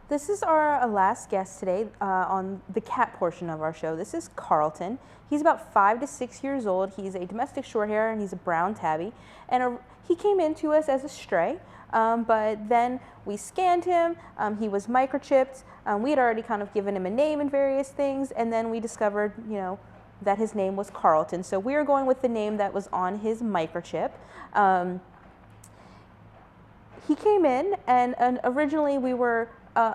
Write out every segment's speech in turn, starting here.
This is our last guest today on the cat portion of our show. This is Carlton. He's about 5 to 6 years old. He's a domestic Shorthair and he's a brown tabby. And he came in to us as a stray, but then we scanned him. He was microchipped. We had already kind of given him a name and various things, and then we discovered, that his name was Carlton. So we are going with the name that was on his microchip. He came in, and originally we were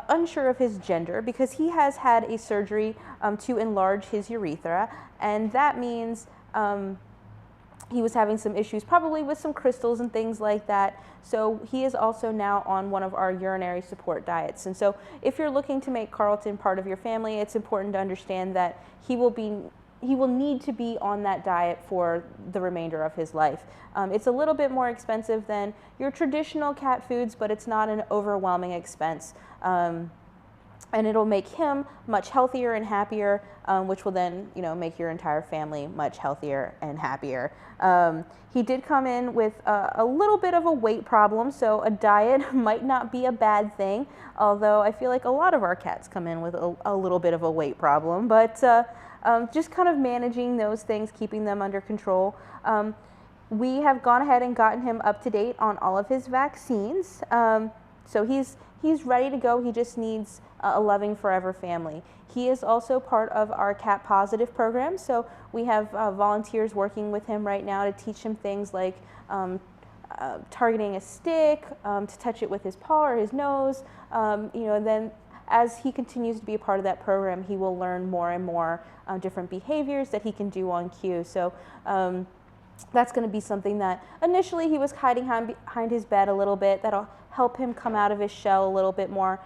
unsure of his gender because he has had a surgery to enlarge his urethra, and that means he was having some issues probably with some crystals and things like that. So he is also now on one of our urinary support diets. And so if you're looking to make Carlton part of your family, it's important to understand that he will need to be on that diet for the remainder of his life. It's a little bit more expensive than your traditional cat foods, but it's not an overwhelming expense. And it'll make him much healthier and happier, which will then, make your entire family much healthier and happier. He did come in with a little bit of a weight problem, so a diet might not be a bad thing, although I feel like a lot of our cats come in with a little bit of a weight problem, but just kind of managing those things, keeping them under control. We have gone ahead and gotten him up to date on all of his vaccines. So he's ready to go. He just needs a loving forever family. He is also part of our Cat Positive program. So we have volunteers working with him right now to teach him things like targeting a stick, to touch it with his paw or his nose. Then as he continues to be a part of that program, he will learn more and more different behaviors that he can do on cue. So that's going to be something that initially he was hiding behind his bed a little bit. That'll help him come out of his shell a little bit more.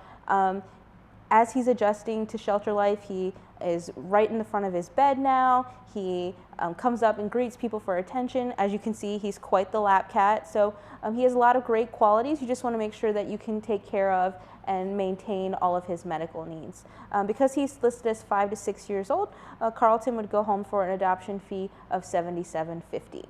As he's adjusting to shelter life, he is right in the front of his bed now. He comes up and greets people for attention. As you can see, he's quite the lap cat. So he has a lot of great qualities. You just want to make sure that you can take care of and maintain all of his medical needs. Because he's listed as 5 to 6 years old, Carlton would go home for an adoption fee of $77.50.